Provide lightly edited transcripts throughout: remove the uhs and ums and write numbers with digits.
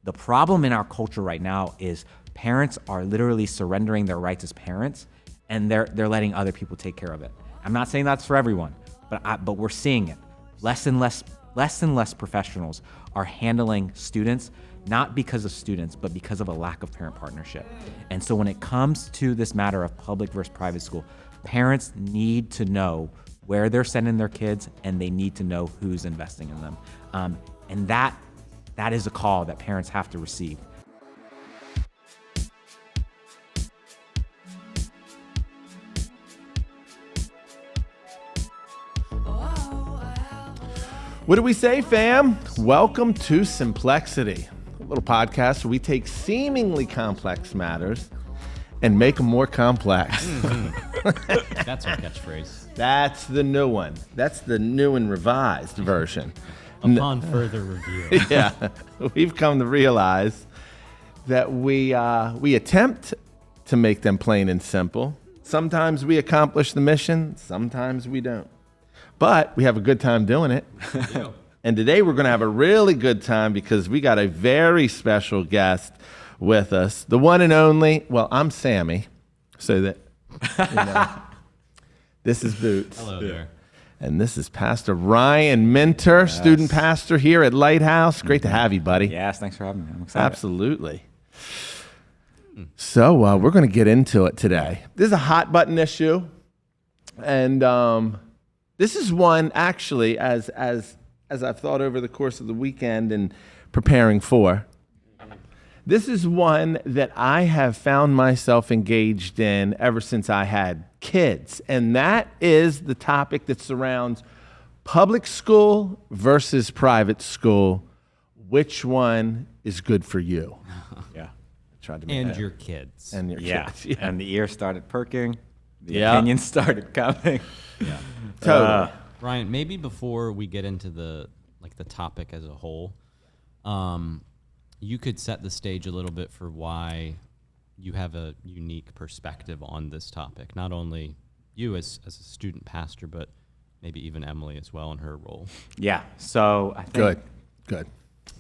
The problem in our culture right now is parents are literally surrendering their rights as parents, and they're letting other people take care of it. I'm not saying that's for everyone, but we're seeing it. Less and less professionals are handling students, not because of students, but because of a lack of parent partnership. And so when it comes to this matter of public versus private school, parents need to know where they're sending their kids, and they need to know who's investing in them. And that is a call that parents have to receive. What do we say, fam? Welcome to Simplexity, a little podcast where we take seemingly complex matters and make them more complex. Mm-hmm. That's our catchphrase. That's the new one. That's the new and revised version. Upon further review. Yeah, we've come to realize that we attempt to make them plain and simple. Sometimes we accomplish the mission, sometimes we don't. But we have a good time doing it. And today we're going to have a really good time because we got a very special guest with us. The one and only, well, I'm Sammy, so that, you know, this is Boots. Hello there. And this is Pastor Ryan Minter, Yes. student pastor here at Lighthouse. Great to have you, buddy. Yes, thanks for having me. I'm excited. Absolutely. So we're going to get into it today. This is a hot button issue. And this is one, actually, as I've thought over the course of the weekend and preparing for, this is one that I have found myself engaged in ever since I had kids. And that is the topic that surrounds public school versus private school. Which one is good for you? Yeah. Tried to make And that. your kids. And your Yeah. kids. Yeah. And the ears started perking. The Yeah. opinions started coming. Yeah. Totally. Ryan, maybe before we get into the topic as a whole, you could set the stage a little bit for why you have a unique perspective on this topic. Not only you as a student pastor, but maybe even Emily as well in her role. Yeah. So I think, Good.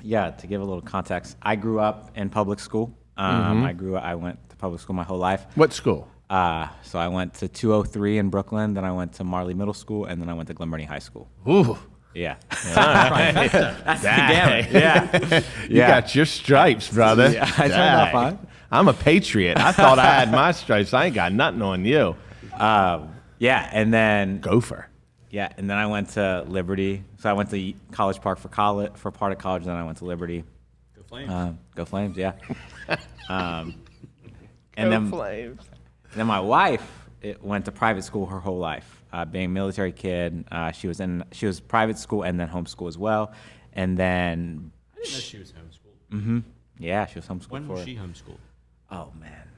yeah, to give a little context, I grew up in public school. I went to public school my whole life. What school? So I went to 203 in Brooklyn, then I went to Marley Middle School, and then I went to Glen Burnie High School. Ooh. Yeah. Trifecta. Damn it. Yeah. You got your stripes, brother. Yeah, I turned out fine. I'm a patriot. I thought I had my stripes. I ain't got nothing on you. Yeah, and then Gopher. yeah, and then I went to Liberty. So I went to College Park for part of college, then I went to Liberty. Go Flames. Go Flames, yeah. And Go then Flames. then my wife went to private school her whole life. Being a military kid, she was private school and then homeschool as well. And then I didn't know she was homeschooled. yeah, she was homeschooled. When was she homeschooled? Oh man.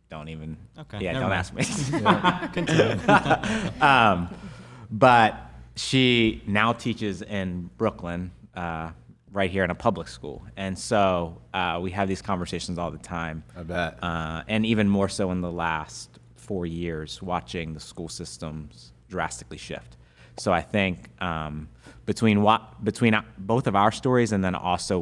Don't even. Okay, Yeah, never don't mind. ask me. Continue. But she now teaches in Brooklyn, right here in a public school. And so we have these conversations all the time. I bet. And even more so in the last 4 years, watching the school systems drastically shift. So I think between both of our stories and then also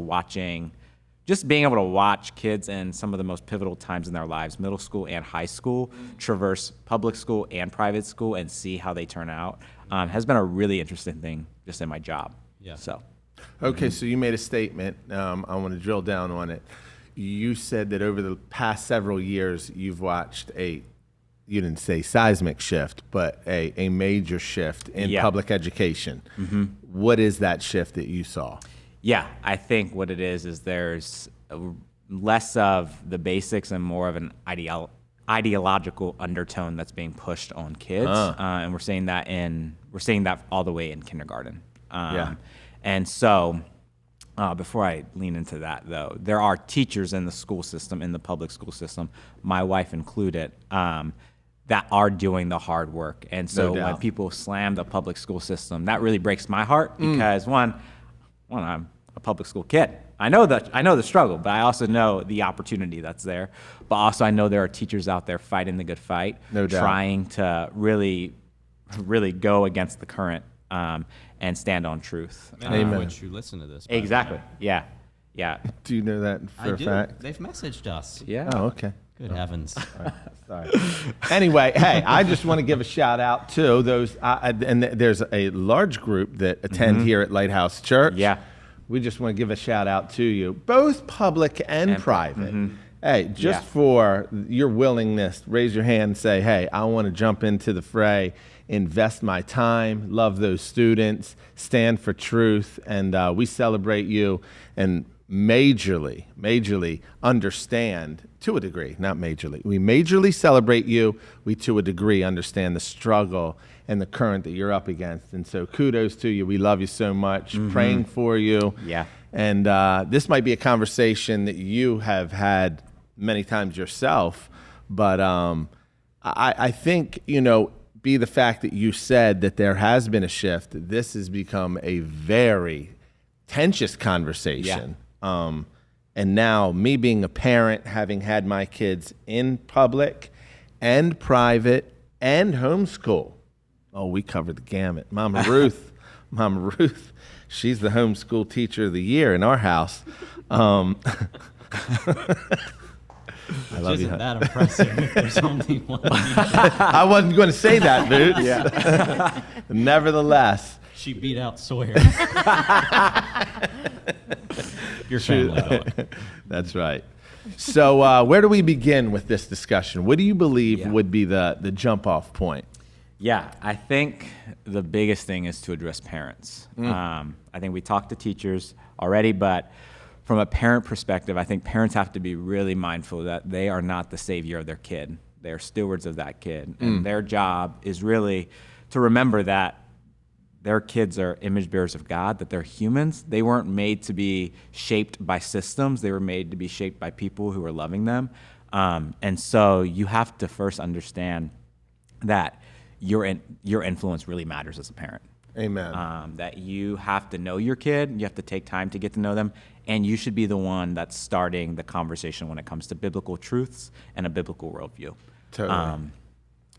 just being able to watch kids in some of the most pivotal times in their lives, middle school and high school, traverse public school and private school and see how they turn out, has been a really interesting thing just in my job. Yeah. So. Okay, so you made a statement. I want to drill down on it. You said that over the past several years, you've watched you didn't say seismic shift, but a major shift in Yeah. public education. What is that shift that you saw? Yeah, I think what it is there's less of the basics and more of an ideological undertone that's being pushed on kids, and we're seeing that all the way in kindergarten. Yeah. And so, before I lean into that, though, there are teachers in the school system, in the public school system, my wife included, that are doing the hard work. And so No doubt. when people slam the public school system, that really breaks my heart because one, I'm a public school kid. I know the struggle, but I also know the opportunity that's there. But also I know there are teachers out there fighting the good fight, No doubt. trying to really, really go against the current. And and stand on truth. And Amen. which you listen to this. by the way. Exactly. Yeah. Yeah. Do you know that I for a do. fact? They've messaged us. Yeah. Oh, okay. Good heavens. Sorry. Anyway, hey, I just want to give a shout out to those, and there's a large group that attend here at Lighthouse Church. Yeah. We just want to give a shout out to you, both public and private. Hey, just Yeah. for your willingness, raise your hand and say, hey, I want to jump into the fray, invest my time, love those students, stand for truth, and we celebrate you and majorly understand, to a degree, not majorly. We majorly celebrate you. We, to a degree, understand the struggle and the current that you're up against. And so kudos to you. We love you so much. Praying for you. Yeah. And this might be a conversation that you have had many times yourself, but I think, be the fact that you said that there has been a shift, this has become a very tense conversation. And now me being a parent, having had my kids in public and private and homeschool. Oh, we covered the gamut. Mama Ruth, she's the homeschool teacher of the year in our house. I love you. Isn't that impressive? There's only one. I wasn't going to say that, Boots. Yeah. Nevertheless. She beat out Sawyer. Your family dog. That's right. So where do we begin with this discussion? What do you believe Yeah. would be the jump-off point? Yeah, I think the biggest thing is to address parents. I think we talked to teachers already, but from a parent perspective, I think parents have to be really mindful that they are not the savior of their kid. They're stewards of that kid. And their job is really to remember that their kids are image bearers of God, that they're humans. They weren't made to be shaped by systems. They were made to be shaped by people who are loving them. And so you have to first understand that your influence really matters as a parent. Amen. That you have to know your kid, you have to take time to get to know them, and you should be the one that's starting the conversation when it comes to biblical truths and a biblical worldview. Totally.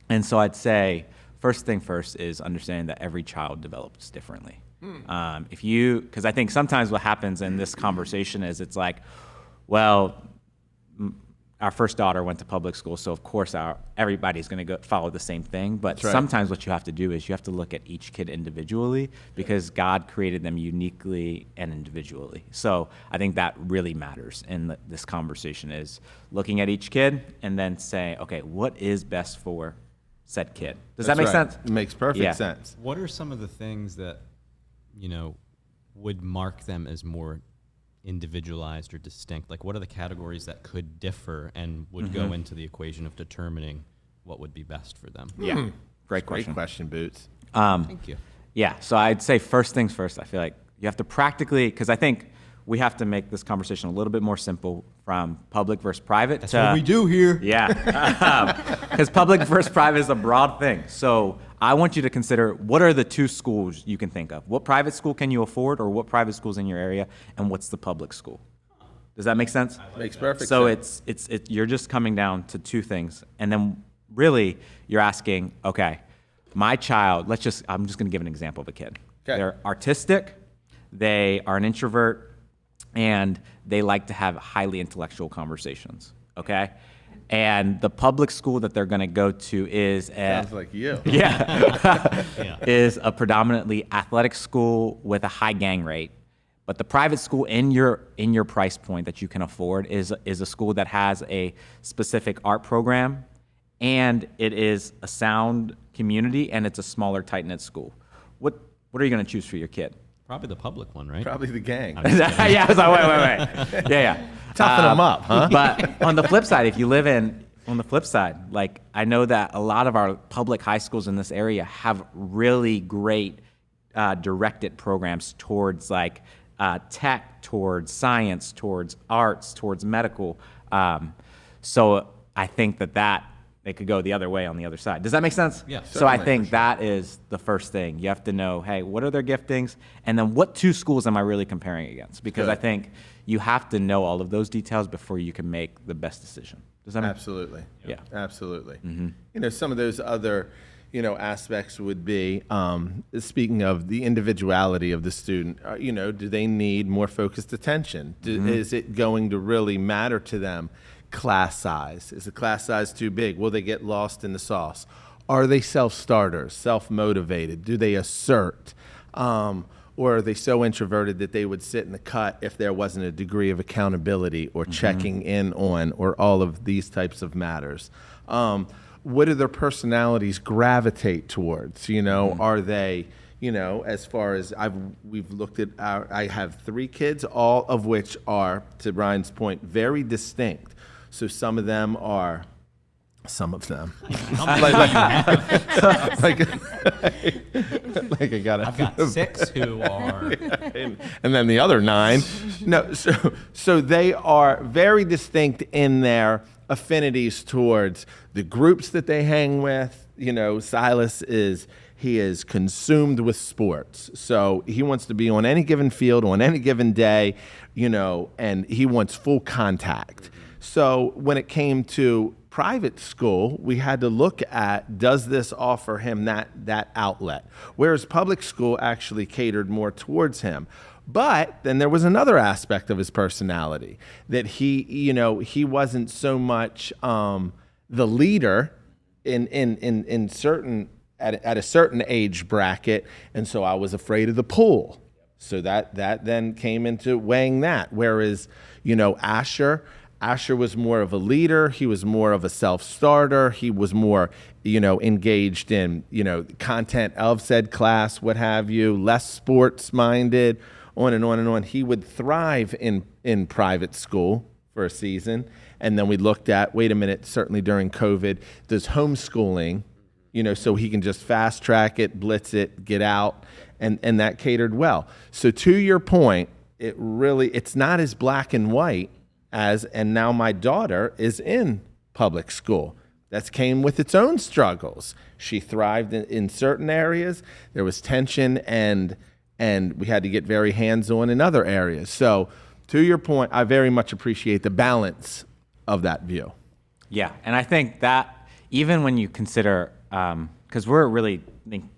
And so I'd say, first thing first is understanding that every child develops differently. Because I think sometimes what happens in this conversation is it's like, well, our first daughter went to public school, so of course everybody's going to go follow the same thing. But That's right. sometimes what you have to do is you have to look at each kid individually because God created them uniquely and individually. So I think that really matters in this conversation is looking at each kid and then saying, okay, what is best for said kid? Does that make sense? It makes perfect Yeah. sense. What are some of the things that, would mark them as more individualized or distinct? Like, what are the categories that could differ and would go into the equation of determining what would be best for them? Yeah. Great Great question. question, Boots. Thank you. Yeah, so I'd say first things first. I feel like you have to practically, because I think we have to make this conversation a little bit more simple from public versus private. That's what we do here. Yeah, because public versus private is a broad thing. So I want you to consider what are the two schools you can think of. What private school can you afford, or what private schools in your area, and what's the public school? Does that make sense? Makes perfect So sense. it's you're just coming down to two things, and then really you're asking, okay, my child. I'm just going to give an example of a kid. Okay. They're artistic, they are an introvert, and they like to have highly intellectual conversations. Okay, and the public school that they're going to go to is Sounds like you. is a predominantly athletic school with a high gang rate. But the private school in your price point that you can afford is a school that has a specific art program, and it is a sound community, and it's a smaller, tight-knit school. What are you going to choose for your kid? Probably the public one, right? Probably the gang. Yeah, I was like, wait. Yeah. Toughen them up, huh? But on the flip side, like I know that a lot of our public high schools in this area have really great directed programs towards like tech, towards science, towards arts, towards medical. So I think that they could go the other way on the other side. Does that make sense? Yeah. So I Certainly, think that is the first thing. You have to know, hey, what are their giftings? And then what two schools am I really comparing against? Because Good. I think you have to know all of those details before you can make the best decision. Does that make sense? Absolutely. Yeah. Absolutely. Some of those other, aspects would be, speaking of the individuality of the student, do they need more focused attention? Is it going to really matter to them? Class size. Is the class size too big? Will they get lost in the sauce? Are they self-starters, self-motivated? Do they assert? Or are they so introverted that they would sit in the cut if there wasn't a degree of accountability or checking in on, or all of these types of matters? What do their personalities gravitate towards? Are they, as far as we've looked at I have 3 kids, all of which are, to Ryan's point, very distinct. So some of them. Like I got I've got 6 who are. and then the other 9. No, so they are very distinct in their affinities towards the groups that they hang with. Silas is consumed with sports. So he wants to be on any given field on any given day, and he wants full contact. So when it came to private school, we had to look at, does this offer him that outlet? Whereas public school actually catered more towards him. But then there was another aspect of his personality that he wasn't so much the leader in certain at a certain age bracket, and so I was afraid of the pool. So that then came into weighing that. Whereas Asher was more of a leader. He was more of a self-starter. He was more, engaged in, content of said class, what have you, less sports-minded, on and on and on. He would thrive in private school for a season. And then we looked at, wait a minute, certainly during COVID, does homeschooling, so he can just fast track it, blitz it, get out, and that catered well. So to your point, it's not as black and white and now my daughter is in public school. That came with its own struggles. She thrived in certain areas. There was tension, and we had to get very hands-on in other areas. So to your point, I very much appreciate the balance of that view. Yeah, and I think that even when you consider, because we're really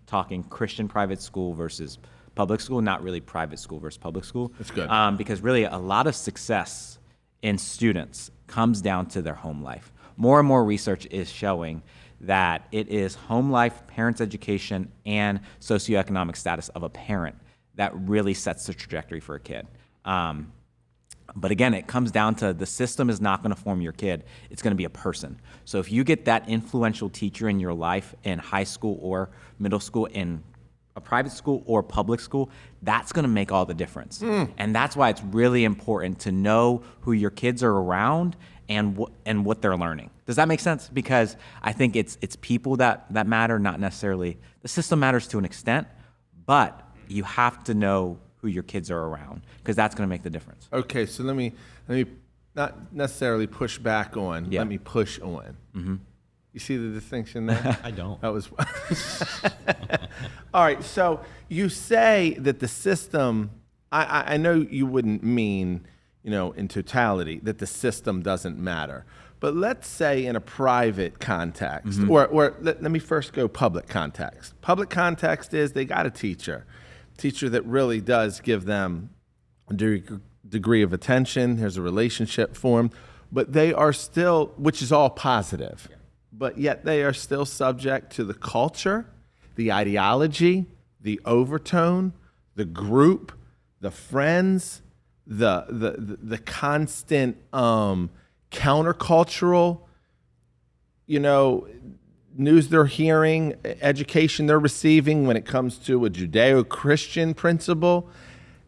talking Christian private school versus public school, not really private school versus public school. That's good. Because really a lot of success in students comes down to their home life. More and more research is showing that it is home life, parents' education, and socioeconomic status of a parent that really sets the trajectory for a kid. But again, it comes down to the system is not going to form your kid. It's going to be a person. So if you get that influential teacher in your life in high school or middle school, in a private school or public school, that's going to make all the difference. And that's why it's really important to know who your kids are around and what they're learning. Does that make sense? Because I think it's people that matter, not necessarily the system matters to an extent, but you have to know who your kids are around, because that's going to make the difference. Okay, so let me not necessarily push back on. Yeah. Let me push on. Mm-hmm. You see the distinction there? I don't. That was all right. So you say that the system. I know you wouldn't mean, in totality, that the system doesn't matter. But let's say in a private context, or let me first go public context. Public context is they got a teacher that really does give them a degree of attention. There's a relationship formed, but they are still, which is all positive. But yet they are still subject to the culture, the ideology, the overtone, the group, the friends, the constant countercultural, news they're hearing, education they're receiving when it comes to a Judeo-Christian principle.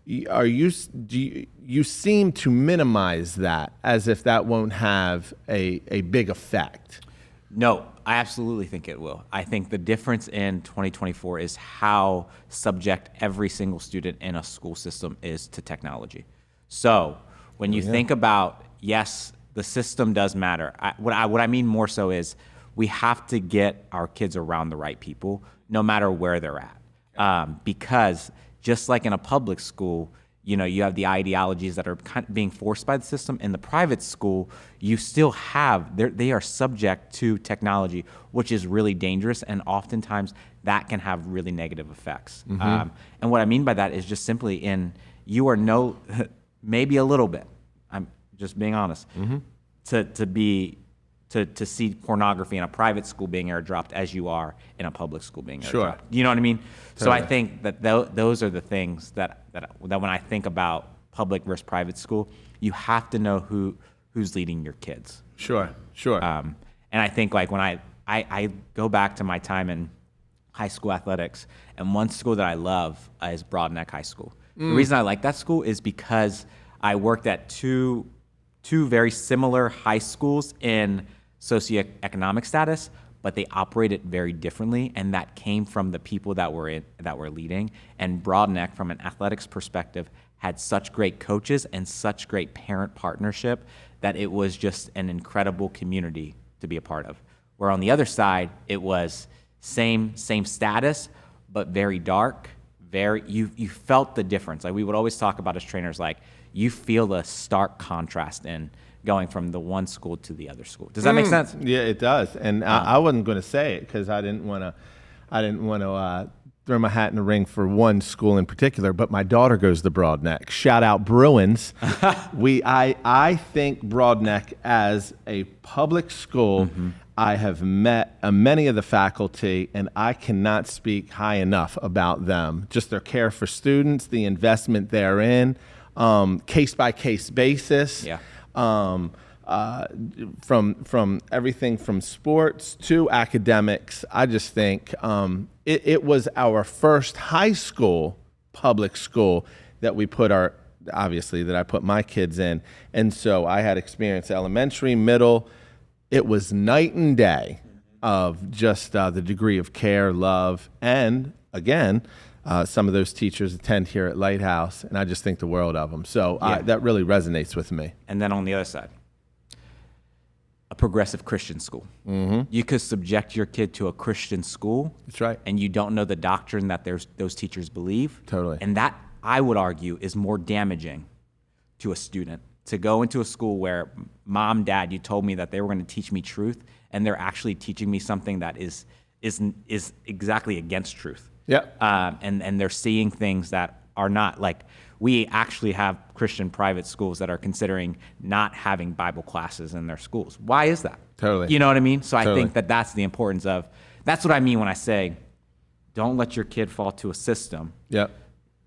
You seem to minimize that as if that won't have a big effect. No, I absolutely think it will. I think the difference in 2024 is how subject every single student in a school system is to technology. So when you think about, yes, the system does matter. What I mean more so is we have to get our kids around the right people, no matter where they're at. Because just like in a public school, you have the ideologies that are kind of being forced by the system. In the private school, you still have, they are subject to technology, which is really dangerous, and oftentimes that can have really negative effects. And what I mean by that is just simply you are maybe a little bit, I'm just being honest, to see pornography in a private school being airdropped as you are in a public school being airdropped. Sure. You know what I mean? Totally. So I think that those are the things that when I think about public versus private school, you have to know who's leading your kids. Sure. And I think like when I go back to my time in high school athletics, and one school that I love is Broadneck High School. The reason I like that school is because I worked at two very similar high schools in socioeconomic status, but they operated very differently, and that came from the people that were leading. And Broadneck, from an athletics perspective, had such great coaches and such great parent partnership that it was just an incredible community to be a part of. Where on the other side, it was same status, but very dark. You felt the difference. Like we would always talk about as trainers, like you feel the stark contrast in going from the one school to the other school. Does that make sense? Yeah, it does. And I wasn't going to say it because I didn't want to throw my hat in the ring for one school in particular. But my daughter goes to Broadneck. Shout out Bruins. I think Broadneck as a public school. I have met many of the faculty, and I cannot speak high enough about them. Just their care for students, the investment therein, case-by-case basis. Yeah. From everything from sports to academics. I just think it was our first high school public school that we put that I put my kids in. And so I had experience elementary, middle. It was night and day of just the degree of care, love, and again, some of those teachers attend here at Lighthouse, and I just think the world of them. So that really resonates with me. And then on the other side, a progressive Christian school. You could subject your kid to a Christian school. That's right. And you don't know the doctrine that those teachers believe. Totally. And that, I would argue, is more damaging to a student. To go into a school where mom, dad, you told me that they were going to teach me truth, and they're actually teaching me something that is exactly against truth. Yeah. And they're seeing things that are not like, we actually have Christian private schools that are considering not having Bible classes in their schools. Why is that? Totally. You know what I mean? So Totally. I think that's the importance of, that's what I mean when I say, don't let your kid fall to a system. Yep.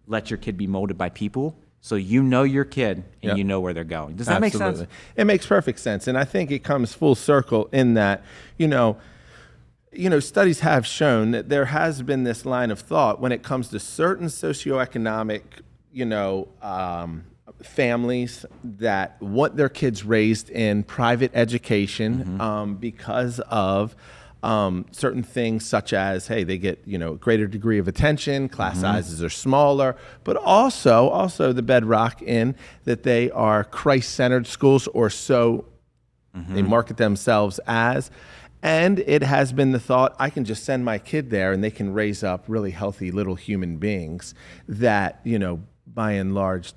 Let your kid be molded by people. So you know your kid and you know where they're going. Does that make sense? It makes perfect sense. And I think it comes full circle in that, studies have shown that there has been this line of thought when it comes to certain socioeconomic, families that want their kids raised in private education because of certain things such as, hey, they get, a greater degree of attention, class sizes are smaller, but also the bedrock in that they are Christ-centered schools, or so they market themselves as. And it has been the thought, I can just send my kid there and they can raise up really healthy little human beings that, by and large,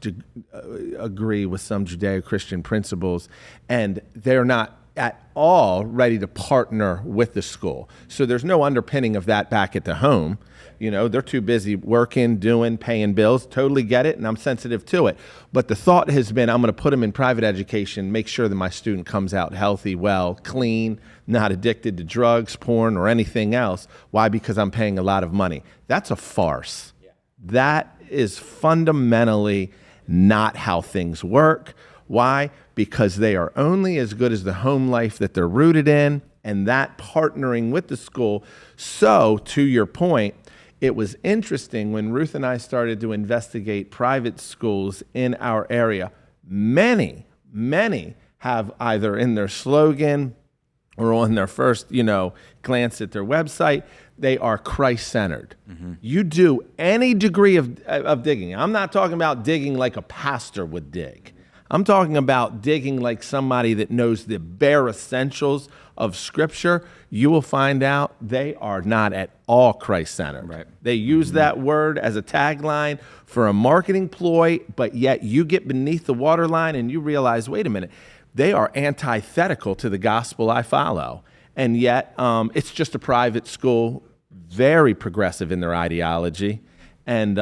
agree with some Judeo-Christian principles, and they're not at all ready to partner with the school. So there's no underpinning of that back at the home. They're too busy working, doing, paying bills. Totally get it, and I'm sensitive to it. But the thought has been, I'm going to put them in private education, make sure that my student comes out healthy, well, clean, not addicted to drugs, porn, or anything else. Why? Because I'm paying a lot of money. That's a farce. Yeah. That is fundamentally not how things work. Why? Because they are only as good as the home life that they're rooted in, and that partnering with the school. So, to your point, it was interesting when Ruth and I started to investigate private schools in our area. Many have either in their slogan or on their first, glance at their website, they are Christ-centered. You do any degree of digging. I'm not talking about digging like a pastor would dig. I'm talking about digging like somebody that knows the bare essentials of Scripture. You will find out they are not at all Christ-centered. Right. They use that word as a tagline for a marketing ploy, but yet you get beneath the waterline and you realize, wait a minute, they are antithetical to the gospel I follow. And yet it's just a private school, very progressive in their ideology, and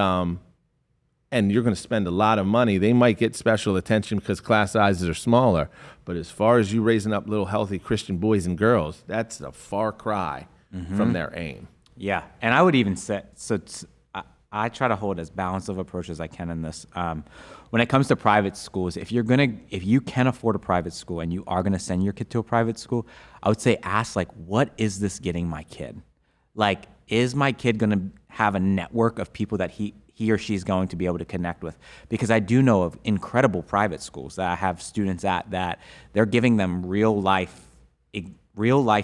you're going to spend a lot of money. They might get special attention because class sizes are smaller, but as far as you raising up little healthy Christian boys and girls, that's a far cry from their aim. Yeah, and I would even say, I try to hold as balanced of approach as I can in this. When it comes to private schools, if you can afford a private school and you are gonna send your kid to a private school, I would say ask, like, what is this getting my kid? Like, is my kid gonna have a network of people that he or she's going to be able to connect with? Because I do know of incredible private schools that I have students at that they're giving them real life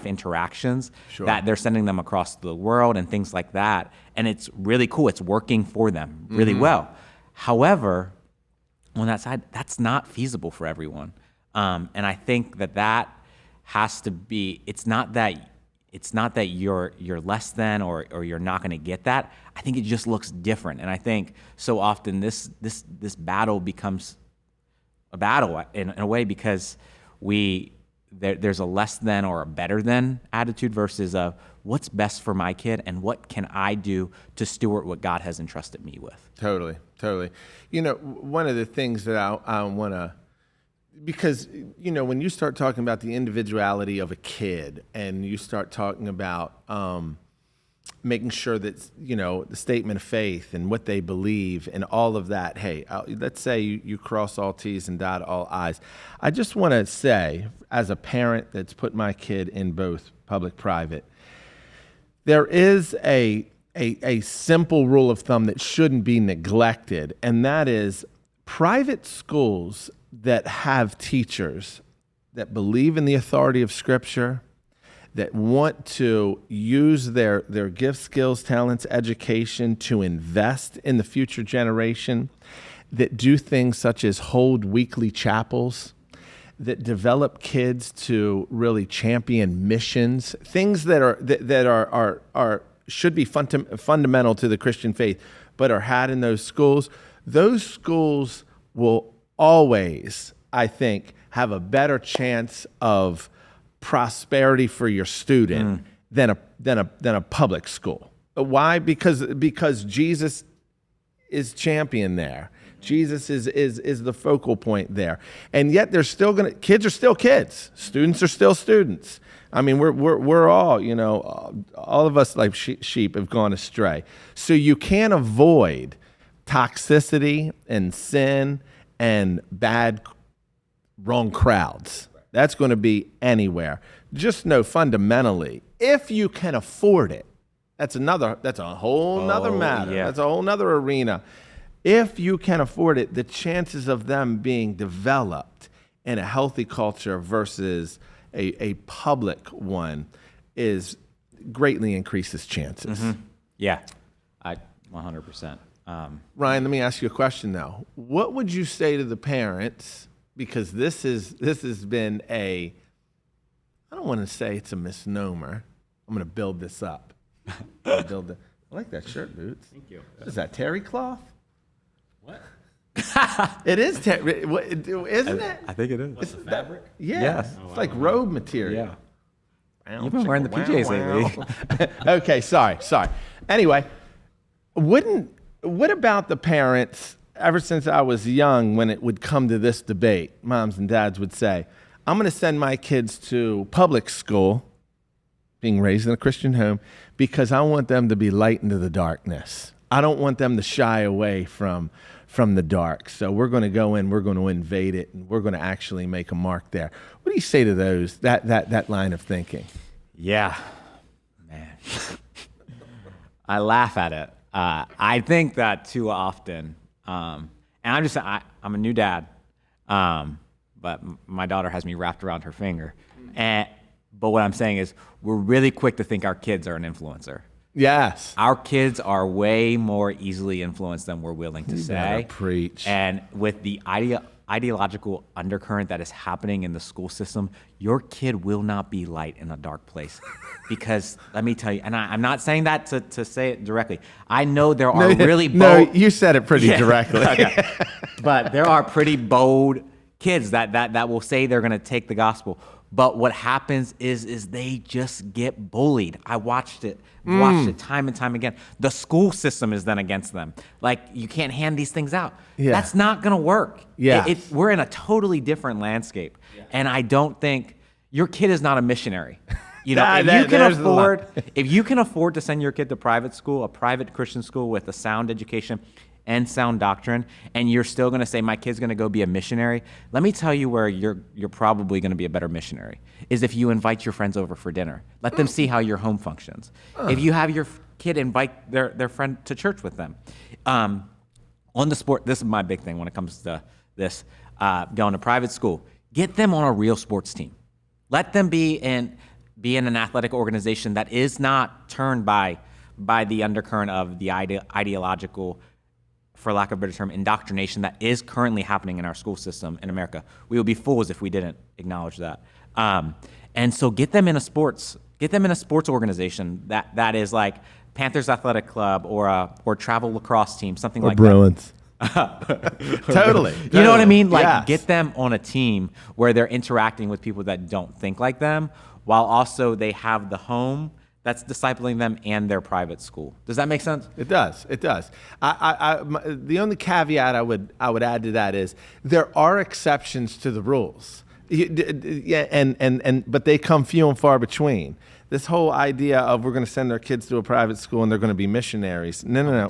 interactions that they're sending them across the world and things like that. And it's really cool. It's working for them really well. However, on that side, that's not feasible for everyone. And I think that has to be, it's not that you're less than or you're not going to get that. I think it just looks different. And I think so often this battle becomes a battle in a way because there's a less than or a better than attitude versus a what's best for my kid and what can I do to steward what God has entrusted me with. Totally. You know, one of the things that I want to, because, you know, when you start talking about the individuality of a kid and you start talking about making sure that, you know, the statement of faith and what they believe and all of that, hey, let's say you cross all T's and dot all I's. I just want to say, as a parent that's put my kid in both public, private, there is a simple rule of thumb that shouldn't be neglected, and that is private schools that have teachers that believe in the authority of Scripture, that want to use their gifts, skills, talents, education to invest in the future generation, that do things such as hold weekly chapels, that develop kids to really champion missions, things that are should be fundamental to the Christian faith, but are had in those schools. Those schools will always, I think, have a better chance of prosperity for your student than a public school. Why? Because Jesus is champion there. Jesus is the focal point there. And yet kids are still kids. Students are still students. I mean, we're all, you know, all of us like sheep have gone astray. So you can't avoid toxicity and sin and wrong crowds. That's going to be anywhere. Just know fundamentally, if you can afford it, that's a whole nother matter. Yeah. That's a whole nother arena. If you can afford it, the chances of them being developed in a healthy culture versus a public one is greatly increases chances. Mm-hmm. Yeah, 100%. Ryan, let me ask you a question now. What would you say to the parents? Because this has been I don't want to say it's a misnomer. I'm going to build this up. I like that shirt, Boots. Thank you. What is that, terry cloth? What? It is terry, isn't it? I think it is. What's the fabric? Yeah, Yes. it's like robe material. Yeah. You've been wearing the PJs lately. Okay, sorry. Anyway, what about the parents? Ever since I was young, when it would come to this debate, moms and dads would say, I'm going to send my kids to public school, being raised in a Christian home, because I want them to be light into the darkness. I don't want them to shy away from the dark. So we're going to go in, we're going to invade it, and we're going to actually make a mark there. What do you say to that line of thinking? Yeah, man. I laugh at it. I think that too often. And I'm a new dad, but my daughter has me wrapped around her finger. But what I'm saying is we're really quick to think our kids are an influencer. Yes. Our kids are way more easily influenced than we're willing to say. Preach. And with the ideological undercurrent that is happening in the school system, your kid will not be light in a dark place. Because let me tell you, and I'm not saying that to say it directly. I know there are really bold. No, you said it pretty directly. Okay. But there are pretty bold kids that will say they're going to take the gospel. But what happens is they just get bullied. I watched it time and time again. The school system is then against them. Like, you can't hand these things out. Yeah. That's not going to work. Yeah. We're in a totally different landscape. Yeah. And I don't think your kid is not a missionary. You know, if you can afford to send your kid to private school, a private Christian school with a sound education and sound doctrine, and you're still going to say my kid's going to go be a missionary, let me tell you where you're probably going to be a better missionary is if you invite your friends over for dinner. Let them see how your home functions. If you have your kid invite their friend to church with them. On the sport, this is my big thing when it comes to this, going to private school. Get them on a real sports team. Let them be in an athletic organization that is not turned by the undercurrent of the ideological, for lack of a better term, indoctrination that is currently happening in our school system in America. We would be fools if we didn't acknowledge that. And so get them in a sports organization that is like Panthers Athletic Club or travel lacrosse team, something like Bruins. Totally. You know what I mean? Like, get them on a team where they're interacting with people that don't think like them, while also they have the home that's discipling them and their private school. Does that make sense? It does. It does. The only caveat I would add to that is there are exceptions to the rules. But they come few and far between. This whole idea of we're going to send our kids to a private school and they're going to be missionaries. No.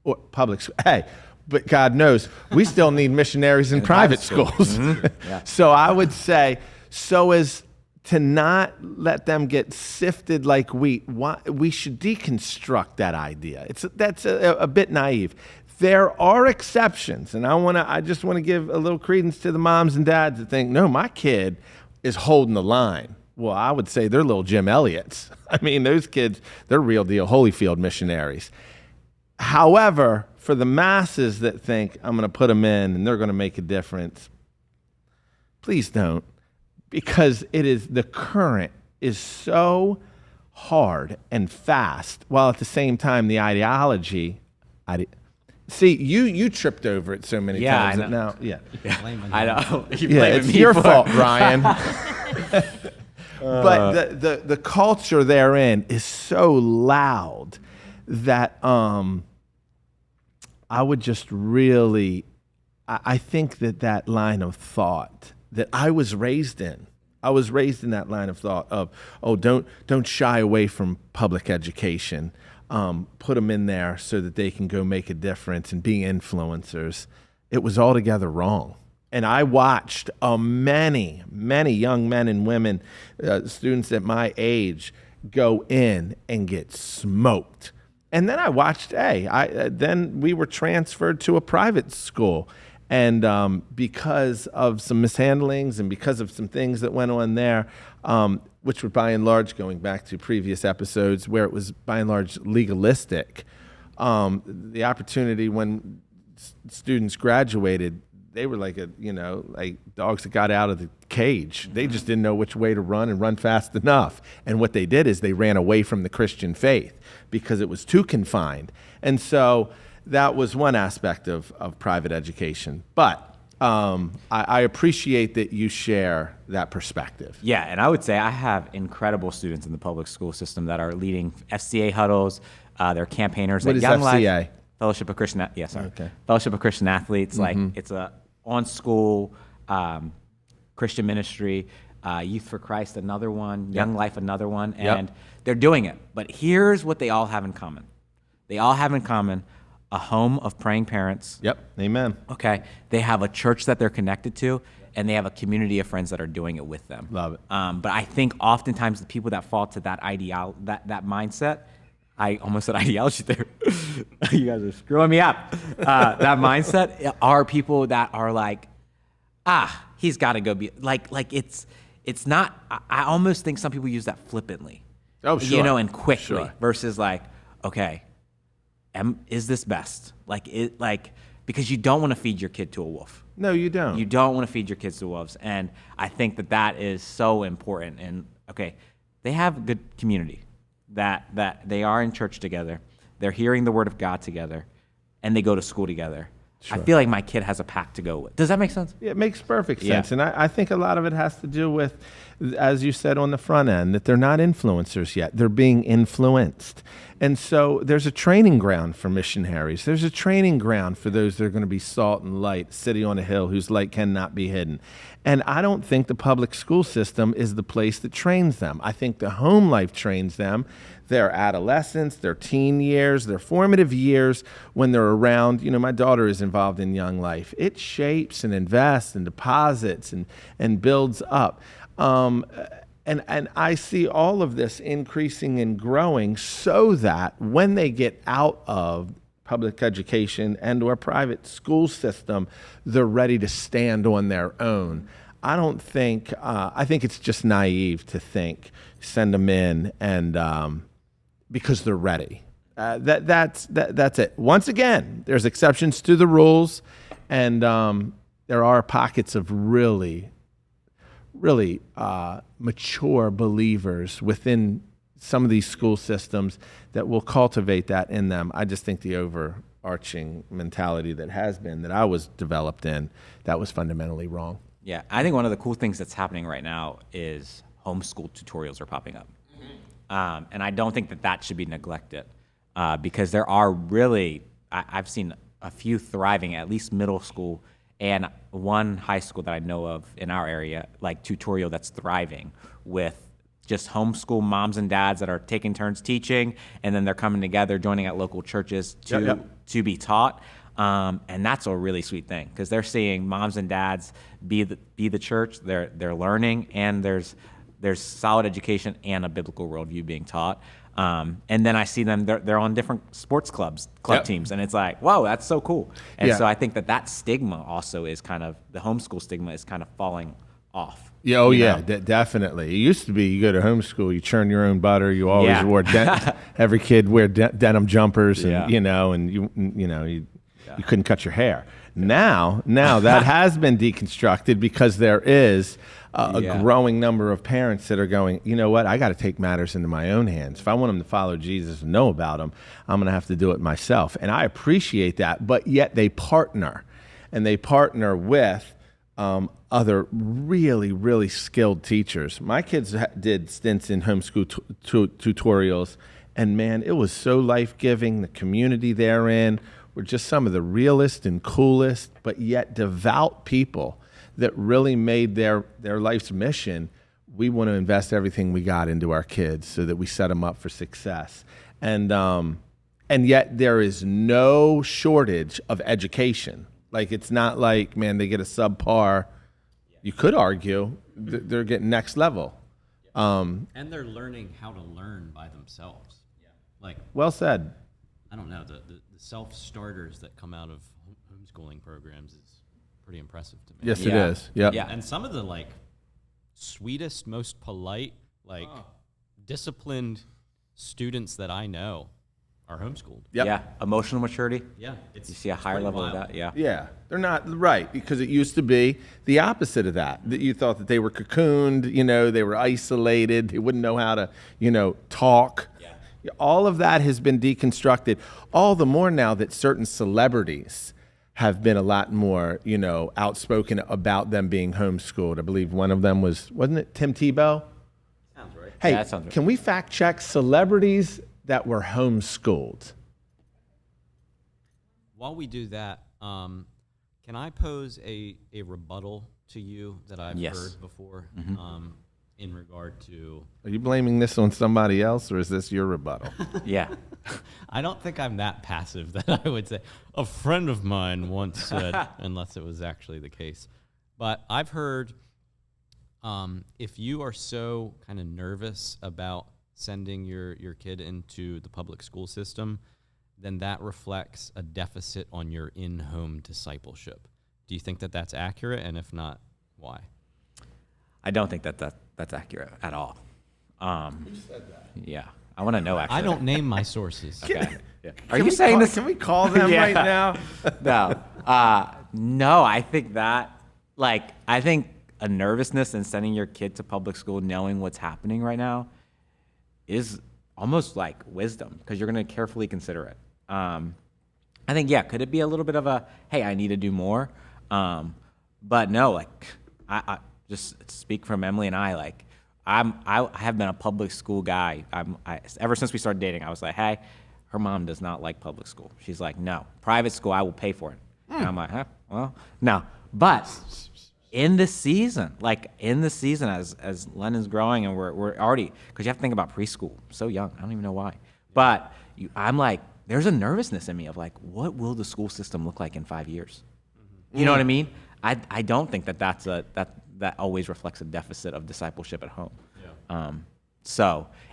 Or public school. Hey, but God knows we still need missionaries in private schools. Mm-hmm. Yeah. So I would say, so as to not let them get sifted like wheat, we should deconstruct that idea. That's a bit naive. There are exceptions, and I just want to give a little credence to the moms and dads that think, no, my kid is holding the line. Well, I would say they're little Jim Elliots. I mean, those kids, they're real deal Holyfield missionaries. However, for the masses that think I'm going to put them in and they're going to make a difference, please don't. Because the current is so hard and fast, while at the same time the ideology, see, you tripped over it so many times. I know. I know. It's your fault, Ryan. But the culture therein is so loud that I would just really, I think that line of thought that I was raised in. I was raised in that line of thought of, don't shy away from public education. Put them in there so that they can go make a difference and be influencers. It was altogether wrong. And I watched many, many young men and women, students at my age, go in and get smoked. And then I watched, then we were transferred to a private school. And because of some mishandlings and because of some things that went on there, which were by and large, going back to previous episodes, where it was by and large legalistic, the opportunity when students graduated, they were like dogs that got out of the cage. They just didn't know which way to run and run fast enough. And what they did is they ran away from the Christian faith because it was too confined. And so that was one aspect of private education. But I appreciate that you share that perspective. Yeah, and I would say I have incredible students in the public school system that are leading FCA huddles. They're campaigners at Young Life. What is FCA? Fellowship of Christian, Okay. Fellowship of Christian Athletes. Mm-hmm. Like, it's a on-school Christian ministry. Youth for Christ, another one. Young Life, another one. And they're doing it. But here's what they all have in common. They all have in common a home of praying parents. Yep, amen. Okay. They have a church that they're connected to, and they have a community of friends that are doing it with them. Love it. But I think oftentimes the people that fall to that that mindset, I almost said ideology there. You guys are screwing me up. That mindset are people that are like, he's got to go be like it's not. I almost think some people use that flippantly. Oh, sure. And quickly versus like, okay, is this best? because you don't want to feed your kid to a wolf. No, you don't. You don't want to feed your kids to wolves. And I think that is so important. And okay, they have a good community, that they are in church together. They're hearing the word of God together, and they go to school together. Sure. I feel like my kid has a pack to go with. Does that make sense? Yeah, it makes perfect Yeah. sense. And I think a lot of it has to do with, as you said on the front end, that they're not influencers yet. They're being influenced. And so there's a training ground for missionaries. There's a training ground for those that are going to be salt and light, city on a hill whose light cannot be hidden. And I don't think the public school system is the place that trains them. I think the home life trains them. Their adolescence, their teen years, their formative years when they're around. You know, my daughter is involved in Young Life. It shapes and invests and deposits and builds up. And I see all of this increasing and growing so that when they get out of public education and or private school system, they're ready to stand on their own. I don't think, I think it's just naive to think, send them in and because they're ready. That's it. Once again, there's exceptions to the rules, and there are pockets of really mature believers within some of these school systems that will cultivate that in them. I just think the overarching mentality that I was developed in, that was fundamentally wrong. Yeah, I think one of the cool things that's happening right now is homeschool tutorials are popping up. And I don't think that should be neglected because there are really, I've seen a few thriving, at least middle school, and one high school that I know of in our area, like tutorial that's thriving with just homeschool moms and dads that are taking turns teaching, and then they're coming together, joining at local churches to be taught. And that's a really sweet thing because they're seeing moms and dads be the church. They're learning, and there's solid education and a biblical worldview being taught. And then I see them, they're on different sports club teams, and it's like, whoa, that's so cool. And so I think that stigma also is kind of, the homeschool stigma is kind of falling off. Yeah, definitely. It used to be you go to homeschool, you churn your own butter, you always wore, every kid wear denim jumpers, and you couldn't cut your hair. Now that has been deconstructed because there is a growing number of parents that are going, you know what, I got to take matters into my own hands. If I want them to follow Jesus and know about him, I'm going to have to do it myself. And I appreciate that, but yet they partner with other really, really skilled teachers. My kids did stints in homeschool tutorials, and man, it was so life-giving. The community therein were just some of the realest and coolest, but yet devout people that really made their life's mission. We want to invest everything we got into our kids so that we set them up for success. And yet there is no shortage of education. Like, it's not like, man, they get a subpar. You could argue they're getting next level. And they're learning how to learn by themselves. Like, well said. I don't know, the self-starters that come out of homeschooling programs is pretty impressive to me. Yes, it is. Yep. Yeah, and some of the, like, sweetest, most polite, like, disciplined students that I know are homeschooled. Yep. Yeah, emotional maturity. Yeah. You see a higher level of that, Yeah, they're not right, because it used to be the opposite of that you thought that they were cocooned, they were isolated, they wouldn't know how to, talk. Yeah. All of that has been deconstructed, all the more now that certain celebrities have been a lot more, outspoken about them being homeschooled. I believe one of them wasn't it Tim Tebow? Sounds right. Hey, that sounds right. Can we fact check celebrities that were homeschooled? While we do that, can I pose a rebuttal to you that I've heard before in regard to... Are you blaming this on somebody else, or is this your rebuttal? Yeah. I don't think I'm that passive that I would say. A friend of mine once said, unless it was actually the case. But I've heard if you are so kind of nervous about sending your kid into the public school system, then that reflects a deficit on your in-home discipleship. Do you think that that's accurate? And if not, why? I don't think that's accurate at all. Who said that? Yeah. I want to know, actually. I don't name my sources. Okay. Yeah. Are Can you we saying call, this? Can we call them Yeah. right now? No, I think that, I think a nervousness in sending your kid to public school knowing what's happening right now is almost like wisdom, because you're going to carefully consider it. I think, yeah, could it be a little bit of a, hey, I need to do more? But no, I just speak from Emily and I have been a public school guy. Ever since we started dating, I was like, hey, her mom does not like public school. She's like, no, private school, I will pay for it. And I'm like, huh? Well, no. But in the season, as Lennon's growing and we're already, because you have to think about preschool, so young, I don't even know why. But I'm like, there's a nervousness in me of like, what will the school system look like in 5 years? You know what I mean? I don't think that always reflects a deficit of discipleship at home. Yeah.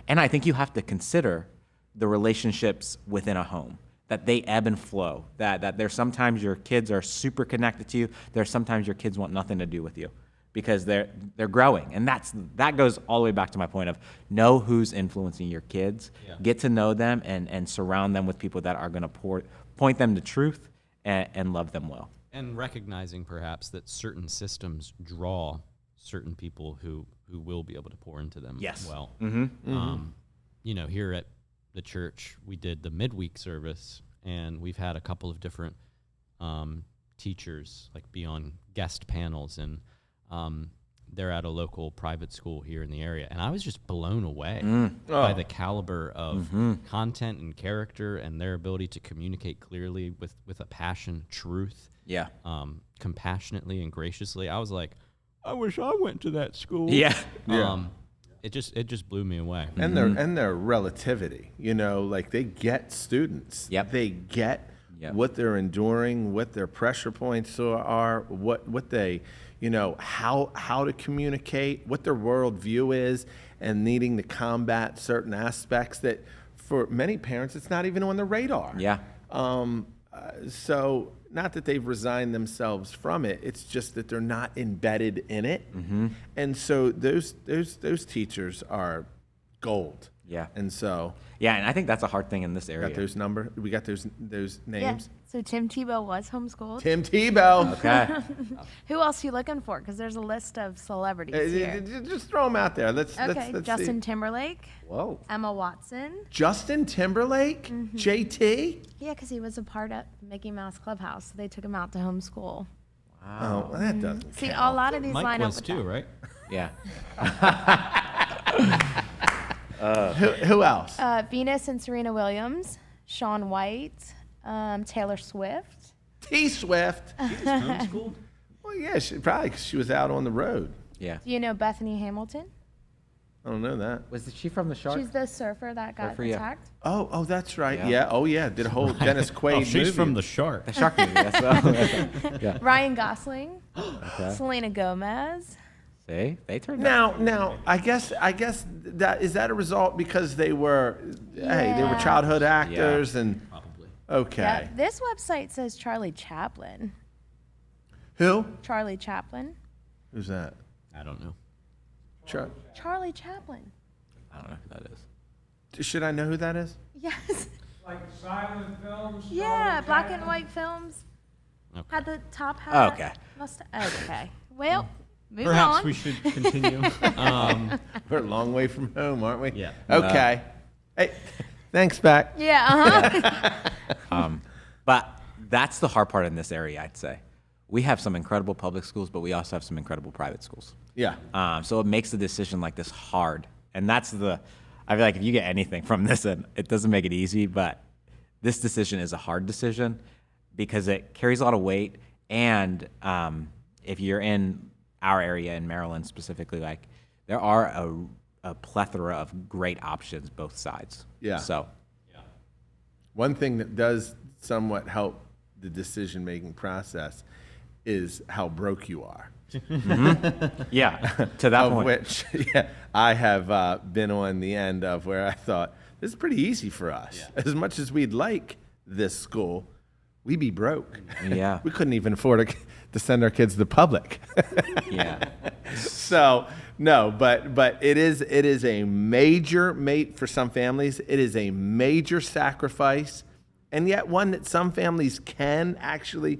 And I think you have to consider the relationships within a home, that they ebb and flow, that there's sometimes your kids are super connected to you, there's sometimes your kids want nothing to do with you because they're growing. And that goes all the way back to my point of know who's influencing your kids, get to know them, and surround them with people that are going to point them to truth and love them well. And recognizing perhaps that certain systems draw certain people who will be able to pour into them well. Here at the church, we did the midweek service, and we've had a couple of different teachers be on guest panels, and they're at a local private school here in the area, and I was just blown away by the caliber of content and character and their ability to communicate clearly with a passion, truth, compassionately and graciously. I was like, I wish I went to that school. It just blew me away. And their relativity, they get students. Yep. They get what they're enduring, what their pressure points are, what they, how to communicate, what their worldview is, and needing to combat certain aspects that for many parents, it's not even on the radar. Yeah. So not that they've resigned themselves from it, it's just that they're not embedded in it. And so those teachers are gold. Yeah. And so and I think that's a hard thing in this area. We got those names. So Tim Tebow was homeschooled. Tim Tebow. Okay. Who else are you looking for? Because there's a list of celebrities here. Just throw them out there. Let's Justin see. Timberlake. Whoa. Emma Watson. Justin Timberlake? JT? Yeah, because he was a part of Mickey Mouse Clubhouse, so they took him out to homeschool. Oh, well, that doesn't See, count. a lot of these Mike line up was with too, that. right? Yeah. Who else? Venus and Serena Williams, Shaun White, Taylor Swift. T-Swift. Homeschooled? Well, yeah, probably 'cause she was out on the road. Yeah. Do you know Bethany Hamilton? I don't know that. Was she from the Shark? She's the surfer that got Surfer, yeah. attacked. Oh, that's right. Yeah. Yeah. Oh, yeah. Did a whole Dennis Quaid movie. She's from the Shark. The Shark movie. That's yeah. Ryan Gosling, Okay. Selena Gomez. See, they turned out. Now, I guess that is that a result because they were, they were Yeah. childhood actors and Probably. okay. Yeah, this website says Charlie Chaplin. Who? Charlie Chaplin. Who's that? I don't know. Charlie Chaplin. I don't know who that is. Should I know who that is? Yes. Like silent films? Yeah, black and white films. Okay. Had the top hat. Oh, okay. Okay. Well, moving Perhaps on. we should continue. We're a long way from home, aren't we? Yeah. Okay. Hey, thanks, Beck. Yeah. But that's the hard part in this area, I'd say. We have some incredible public schools, but we also have some incredible private schools. Yeah. So it makes the decision like this hard. And I feel like if you get anything from this, and it doesn't make it easy, but this decision is a hard decision because it carries a lot of weight. And if you're in our area in Maryland specifically, there are a plethora of great options both sides. Yeah. So. One thing that does somewhat help the decision-making process is how broke you are. Yeah, to that Of point. which, yeah, I have been on the end of where I thought, this is pretty easy for us. As much as we'd like this school, we'd be broke. Yeah. We couldn't even afford to send our kids to public. Yeah. So no, but it is a major for some families. It is a major sacrifice, and yet one that some families can actually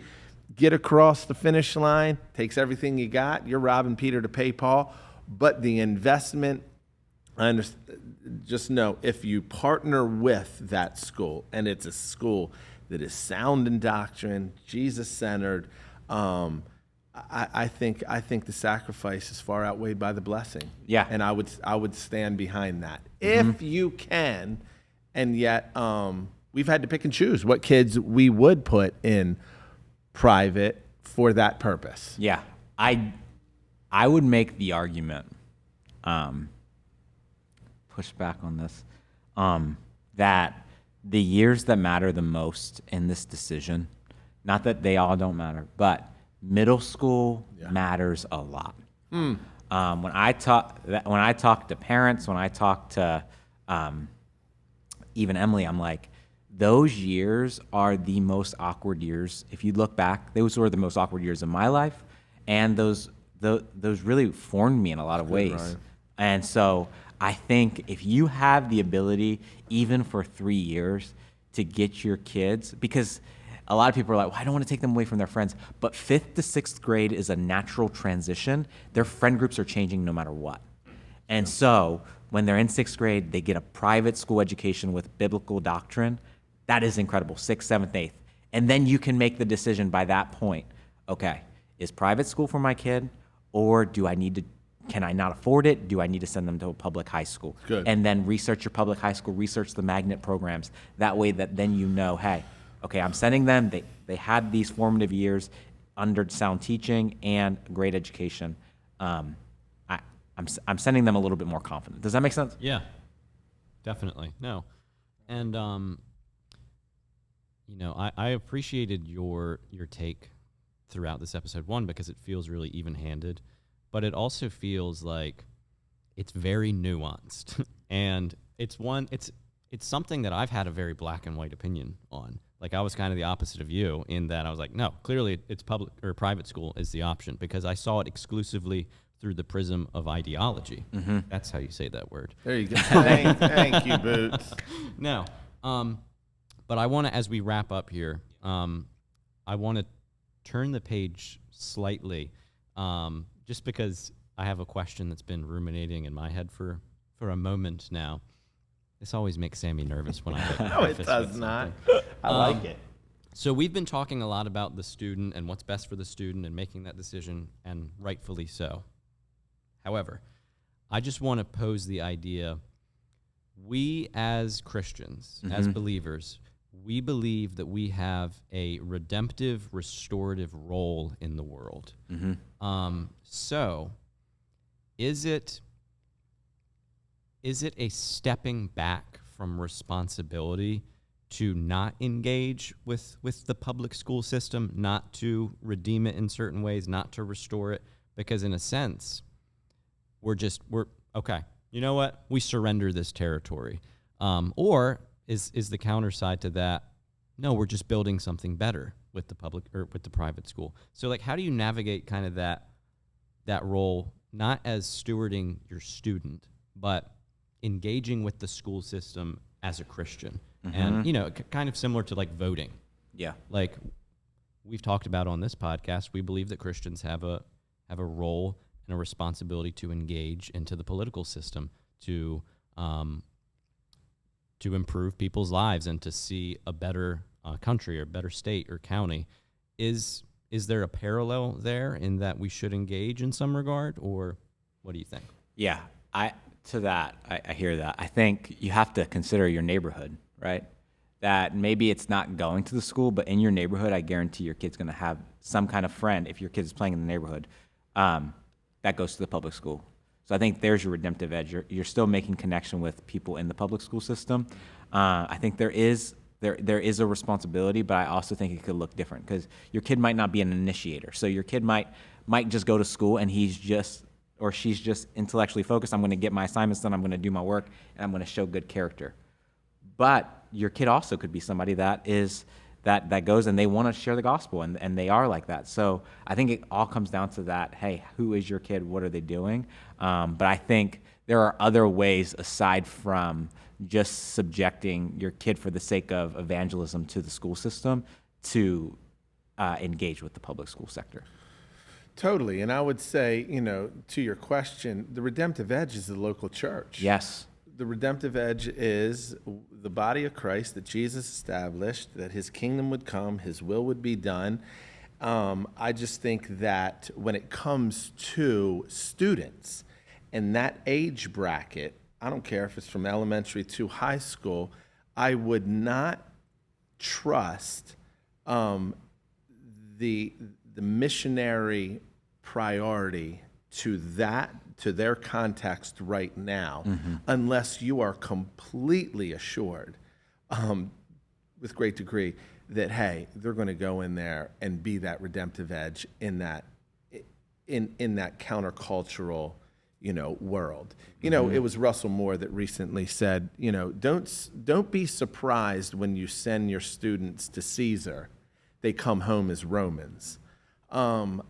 get across the finish line. Takes everything you got. You're robbing Peter to pay Paul, but the investment. I understand. Just know if you partner with that school, and it's a school that is sound in doctrine, Jesus centered. I think the sacrifice is far outweighed by the blessing. Yeah. And I would stand behind that if you can. And yet we've had to pick and choose what kids we would put in private for that purpose. Yeah. I would make the argument, push back on this, that the years that matter the most in this decision, not that they all don't matter, but middle school matters a lot. When I talk to parents, when I talk to even Emily, I'm like, those years are the most awkward years. If you look back, those were the most awkward years of my life, and those really formed me in a lot of ways. Ryan. And so I think if you have the ability, even for 3 years, to get your kids, because a lot of people are like, well, I don't want to take them away from their friends. But 5th to 6th grade is a natural transition. Their friend groups are changing no matter what. And so when they're in 6th grade, they get a private school education with biblical doctrine. That is incredible, 6th, 7th, 8th. And then you can make the decision by that point, okay, is private school for my kid, or can I not afford it? Do I need to send them to a public high school? Good. And then research your public high school, research the magnet programs. That way that then you know, hey, okay, I'm sending them. They had these formative years under sound teaching and great education. I'm sending them a little bit more confident. Does that make sense? Yeah, definitely. No. And, I appreciated your take throughout this episode, one, because it feels really even-handed, but it also feels like it's very nuanced. And it's something that I've had a very black and white opinion on. Like, I was kind of the opposite of you in that I was like, no, clearly it's public or private school is the option, because I saw it exclusively through the prism of ideology. Mm-hmm. That's how you say that word. There you go. Thank you, Boots. No. But I want to, as we wrap up here, I want to turn the page slightly, just because I have a question that's been ruminating in my head for a moment now. This always makes Sammy nervous when I No, it does not. I like it. So we've been talking a lot about the student and what's best for the student and making that decision, and rightfully so. However, I just want to pose the idea, we as Christians, as believers, we believe that we have a redemptive, restorative role in the world. So is it a stepping back from responsibility to not engage with the public school system, not to redeem it in certain ways, not to restore it? Because in a sense, we're okay, you know what? We surrender this territory. Or is the counter side to that, no, we're just building something better with the public or with the private school. So like, how do you navigate kind of that role, not as stewarding your student, but engaging with the school system as a Christian? And, kind of similar to like voting. Yeah. Like we've talked about on this podcast, we believe that Christians have a role and a responsibility to engage into the political system to improve people's lives and to see a better country or better state or county. Is there a parallel there in that we should engage in some regard, or what do you think? Yeah, I hear that. I think you have to consider your neighborhood, right? That maybe it's not going to the school, but in your neighborhood, I guarantee your kid's going to have some kind of friend, if your kid is playing in the neighborhood, that goes to the public school. So I think there's your redemptive edge. You're still making connection with people in the public school system. I think there is a responsibility, but I also think it could look different, because your kid might not be an initiator. So your kid might just go to school and she's just intellectually focused. I'm going to get my assignments done. I'm going to do my work, and I'm going to show good character. But your kid also could be somebody that that goes and they want to share the gospel, and they are like that. So I think it all comes down to that. Hey, who is your kid? What are they doing? But I think there are other ways aside from just subjecting your kid for the sake of evangelism to the school system to engage with the public school sector. Totally. And I would say, to your question, the redemptive edge is the local church. Yes. The redemptive edge is the body of Christ that Jesus established, that his kingdom would come, his will would be done. I just think that when it comes to students and that age bracket, I don't care if it's from elementary to high school, I would not trust the missionary priority to their context right now, unless you are completely assured with great degree that, hey, they're going to go in there and be that redemptive edge in that countercultural world. It was Russell Moore that recently said, don't be surprised when you send your students to Caesar, they come home as Romans. I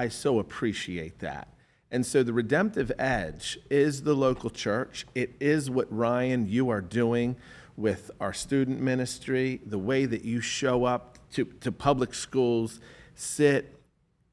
so appreciate that. And so the redemptive edge is the local church. It is what, Ryan, you are doing with our student ministry, the way that you show up to public schools, sit,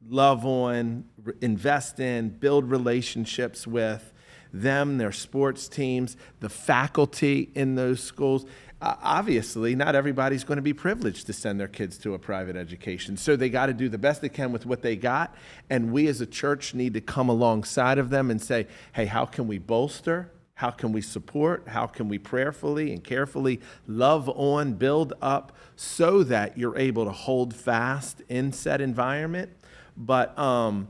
love on, invest in, build relationships with them, their sports teams, the faculty in those schools. Obviously, not everybody's going to be privileged to send their kids to a private education. So they got to do the best they can with what they got. And we as a church need to come alongside of them and say, hey, how can we bolster? How can we support? How can we prayerfully and carefully love on, build up so that you're able to hold fast in said environment? But I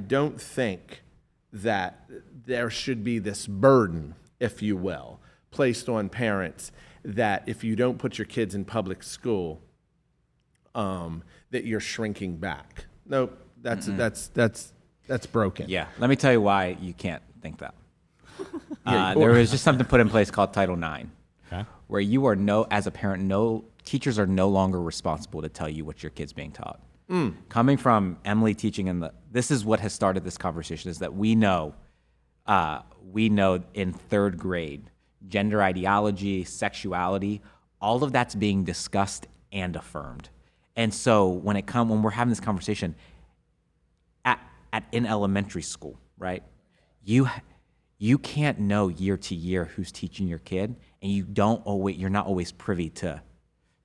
don't think that there should be this burden, if you will, placed on parents that if you don't put your kids in public school, that you're shrinking back. Nope, that's broken. Yeah, let me tell you why you can't think that. Yeah, there was just something put in place called Title IX, Okay. where you are as a parent, teachers are no longer responsible to tell you what your kid's being taught. Coming from Emily teaching this is what has started this conversation, is that we know in third grade, gender ideology, sexuality, all of that's being discussed and affirmed. And so when we're having this conversation in elementary school, right? You can't know year to year who's teaching your kid, and you're not always privy to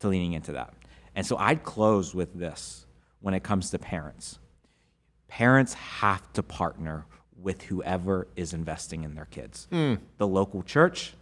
leaning into that. And so I'd close with this when it comes to parents. Parents have to partner with whoever is investing in their kids. The local church,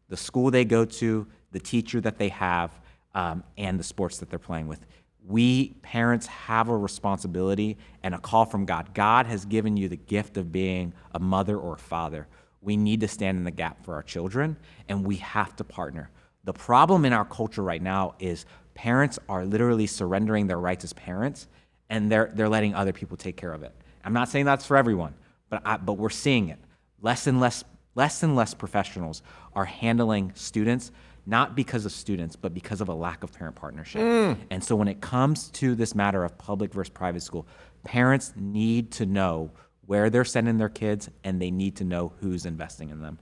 the school they go to, the teacher that they have, and the sports that they're playing with. We parents have a responsibility and a call from God. God has given you the gift of being a mother or a father. We need to stand in the gap for our children, and we have to partner. The problem in our culture right now is parents are literally surrendering their rights as parents, and they're letting other people take care of it. I'm not saying that's for everyone, but we're seeing it. Less and less professionals are handling students, not because of students, but because of a lack of parent partnership. And so when it comes to this matter of public versus private school, parents need to know where they're sending their kids, and they need to know who's investing in them.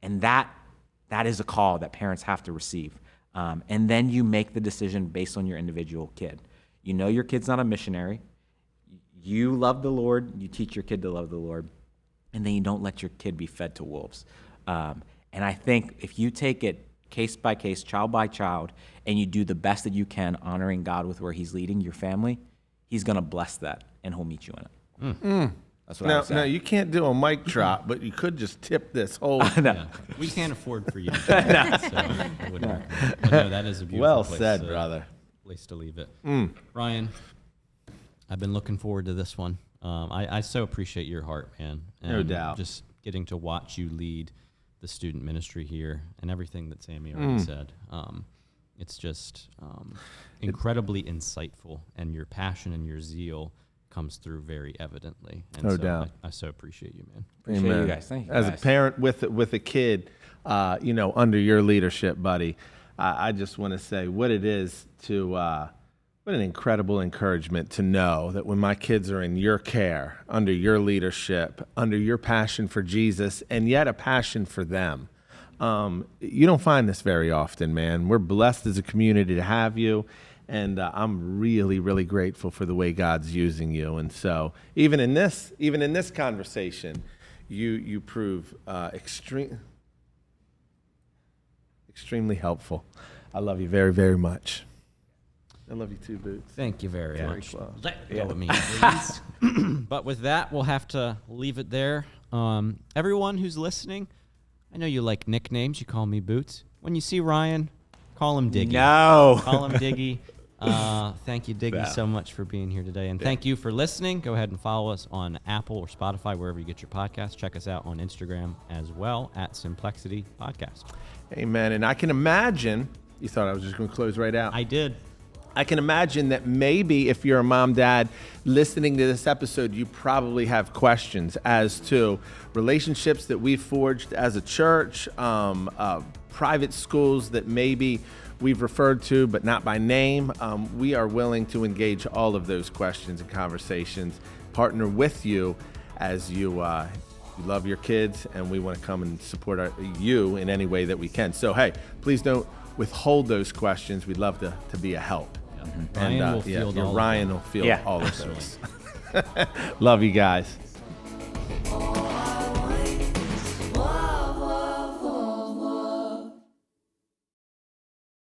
And that is a call that parents have to receive. And then you make the decision based on your individual kid. You know your kid's not a missionary. You love the Lord. You teach your kid to love the Lord. And then you don't let your kid be fed to wolves. And I think if you take it case by case, child by child, and you do the best that you can, honoring God with where he's leading your family, he's going to bless that, and he'll meet you in it. That's what I would say. Now, you can't do a mic drop, but you could just tip this whole... Yeah. We can't afford for you to do that, so I wouldn't recommend. But no, that is a beautiful Well place, said, brother. Place to leave it. Ryan, I've been looking forward to this one. I so appreciate your heart, man. And No doubt. Just getting to watch you lead the student ministry here and everything that Sammy already said. It's just incredibly insightful, and your passion and your zeal comes through very evidently. And No so doubt. I so appreciate you, man. Appreciate Amen. you guys. Thank you As guys. a parent with a kid, under your leadership, buddy, I just want to say what it is to, what an incredible encouragement to know that when my kids are in your care, under your leadership, under your passion for Jesus, and yet a passion for them. You don't find this very often, man. We're blessed as a community to have you, and I'm really, really grateful for the way God's using you. And so, even in this conversation, you prove extremely helpful. I love you very, very much. I love you too, Boots. Thank you very much. close. Let go of me, please. But with that, we'll have to leave it there. Everyone who's listening, I know you like nicknames. You call me Boots. When you see Ryan, call him Diggy. No. Call him Diggy. Thank you, Diggy, so much for being here today. And thank you for listening. Go ahead and follow us on Apple or Spotify, wherever you get your podcasts. Check us out on Instagram as well, at Simplexity Podcast. Amen. And I can imagine, you thought I was just going to close right out. I did. I can imagine that maybe if you're a mom, dad, listening to this episode, you probably have questions as to relationships that we've forged as a church, private schools that maybe we've referred to, but not by name. We are willing to engage all of those questions and conversations, partner with you as you love your kids, and we want to come and support you in any way that we can. So, hey, please don't withhold those questions. We'd love to be a help. Ryan will field all of them. Ryan will field all of those. Love you guys.